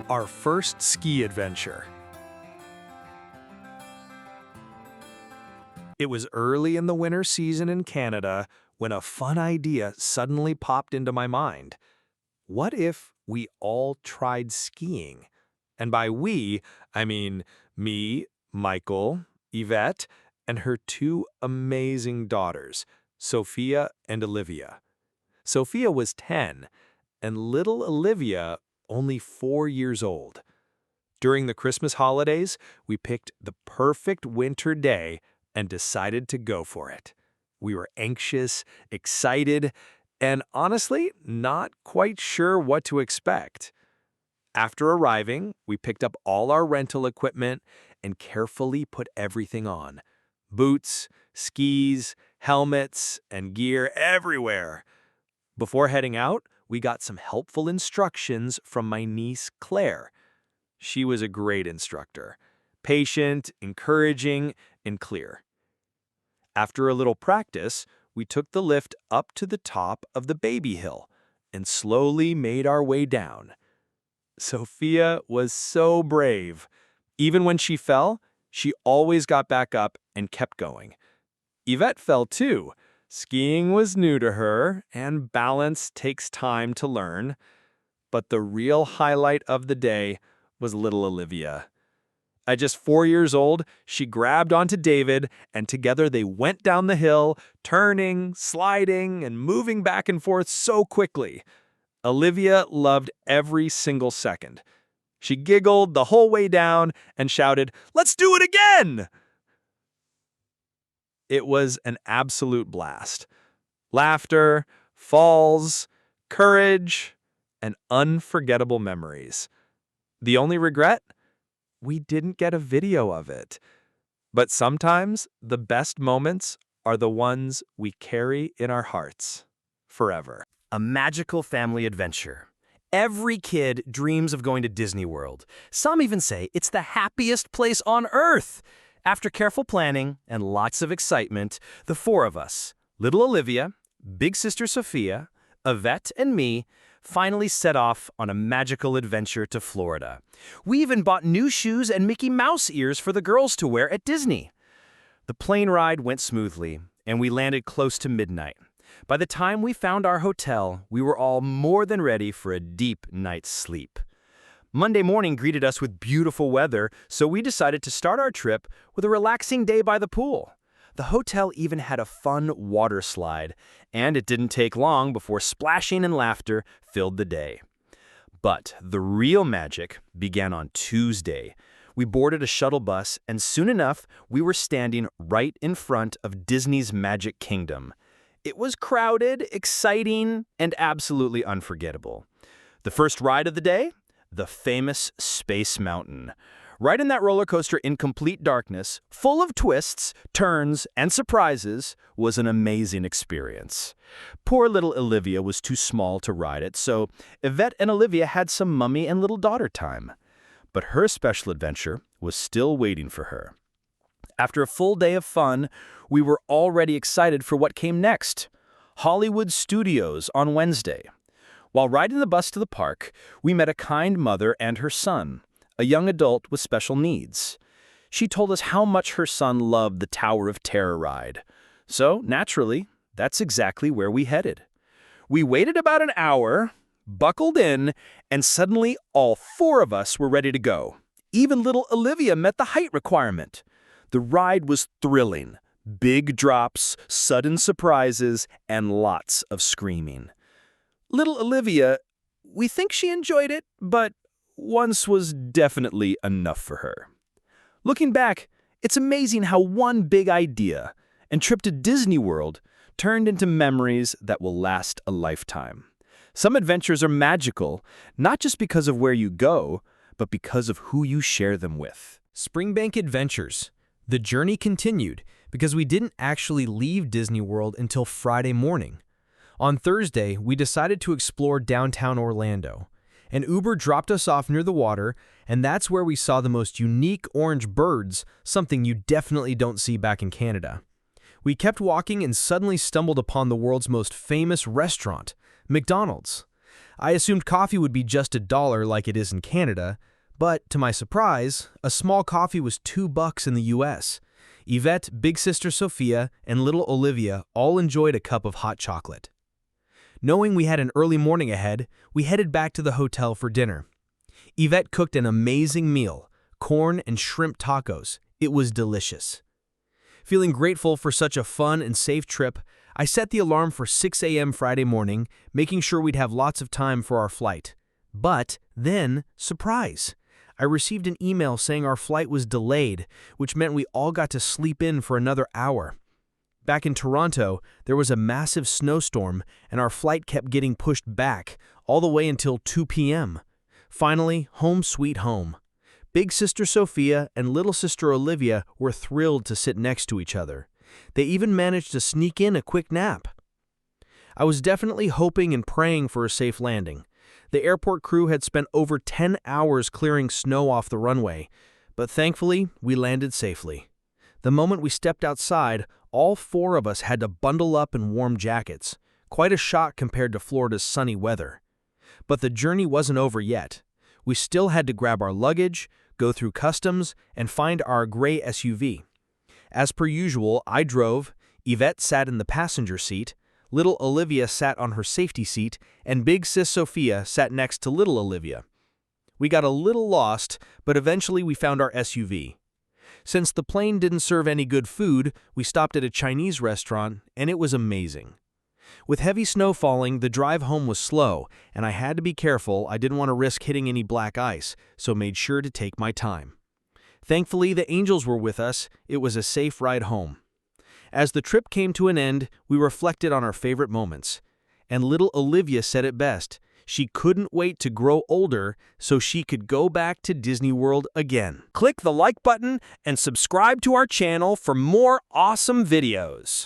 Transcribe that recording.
Our first ski adventure. It was early in the winter season in Canada when a fun idea suddenly popped into my mind. What if we all tried skiing? And by we, I mean me, Michael, Yvette, and her two amazing daughters, Sophia and Olivia. Sophia was 10, and little Olivia only 4 years old. During the Christmas holidays, we picked the perfect winter day and decided to go for it. We were anxious, excited, and honestly, not quite sure what to expect. After arriving, we picked up all our rental equipment and carefully put everything on. Boots, skis, helmets, and gear everywhere. Before heading out, we got some helpful instructions from my niece, Claire. She was a great instructor, patient, encouraging, and clear. After a little practice, we took the lift up to the top of the baby hill and slowly made our way down. Sophia was so brave. Even when she fell, she always got back up and kept going. Yvette fell too. Skiing was new to her, and balance takes time to learn. But the real highlight of the day was little Olivia. At just 4 years old, she grabbed onto David, and together they went down the hill, turning, sliding, and moving back and forth so quickly. Olivia loved every single second. She giggled the whole way down and shouted, "Let's do it again!" It was an absolute blast. Laughter, falls, courage, and unforgettable memories. The only regret? We didn't get a video of it. But sometimes the best moments are the ones we carry in our hearts forever. A magical family adventure. Every kid dreams of going to Disneyworld. Some even say it's the happiest place on Earth. After careful planning and lots of excitement, the four of us, little Olivia, big sister Sophia, Yvette, and me, finally set off on a magical adventure to Florida. We even bought new shoes and Mickey Mouse ears for the girls to wear at Disney. The plane ride went smoothly, and we landed close to midnight. By the time we found our hotel, we were all more than ready for a deep night's sleep. Monday morning greeted us with beautiful weather, so we decided to start our trip with a relaxing day by the pool. The hotel even had a fun water slide, and it didn't take long before splashing and laughter filled the day. But the real magic began on Tuesday. We boarded a shuttle bus, and soon enough, we were standing right in front of Disney's Magic Kingdom. It was crowded, exciting, and absolutely unforgettable. The first ride of the day? The famous Space Mountain. Riding that roller coaster in complete darkness, full of twists, turns, and surprises, was an amazing experience. Poor little Olivia was too small to ride it, so Yvette and Olivia had some mummy and little daughter time. But her special adventure was still waiting for her. After a full day of fun, we were already excited for what came next. Hollywood Studios on Wednesday. While riding the bus to the park, we met a kind mother and her son, a young adult with special needs. She told us how much her son loved the Tower of Terror ride. So, naturally, that's exactly where we headed. We waited about an hour, buckled in, and suddenly all four of us were ready to go. Even little Olivia met the height requirement. The ride was thrilling. Big drops, sudden surprises, and lots of screaming. Little Olivia, we think she enjoyed it, but once was definitely enough for her. Looking back, it's amazing how one big idea and trip to Disney World turned into memories that will last a lifetime. Some adventures are magical, not just because of where you go, but because of who you share them with. Springbank Adventures. The journey continued because we didn't actually leave Disney World until Friday morning. On Thursday, we decided to explore downtown Orlando. An Uber dropped us off near the water, and that's where we saw the most unique orange birds, something you definitely don't see back in Canada. We kept walking and suddenly stumbled upon the world's most famous restaurant, McDonald's. I assumed coffee would be just $1 like it is in Canada, but to my surprise, a small coffee was $2 in the US. Yvette, big sister Sophia, and little Olivia all enjoyed a cup of hot chocolate. Knowing we had an early morning ahead, we headed back to the hotel for dinner. Yvette cooked an amazing meal, corn and shrimp tacos. It was delicious. Feeling grateful for such a fun and safe trip, I set the alarm for 6 a.m. Friday morning, making sure we'd have lots of time for our flight. But then, surprise! I received an email saying our flight was delayed, which meant we all got to sleep in for another hour. Back in Toronto, there was a massive snowstorm, and our flight kept getting pushed back, all the way until 2 p.m. Finally, home sweet home. Big sister Sophia and little sister Olivia were thrilled to sit next to each other. They even managed to sneak in a quick nap. I was definitely hoping and praying for a safe landing. The airport crew had spent over 10 hours clearing snow off the runway, but thankfully, we landed safely. The moment we stepped outside, all 4 of us had to bundle up in warm jackets. Quite a shock compared to Florida's sunny weather. But the journey wasn't over yet. We still had to grab our luggage, go through customs, and find our gray SUV. As per usual, I drove, Yvette sat in the passenger seat, little Olivia sat on her safety seat, and big sis Sophia sat next to little Olivia. We got a little lost, but eventually we found our SUV. Since the plane didn't serve any good food, we stopped at a Chinese restaurant, and it was amazing. With heavy snow falling, the drive home was slow, and I had to be careful. I didn't want to risk hitting any black ice, so made sure to take my time. Thankfully, the angels were with us. It was a safe ride home. As the trip came to an end, we reflected on our favorite moments. And little Olivia said it best. She couldn't wait to grow older so she could go back to Disney World again. Click the like button and subscribe to our channel for more awesome videos.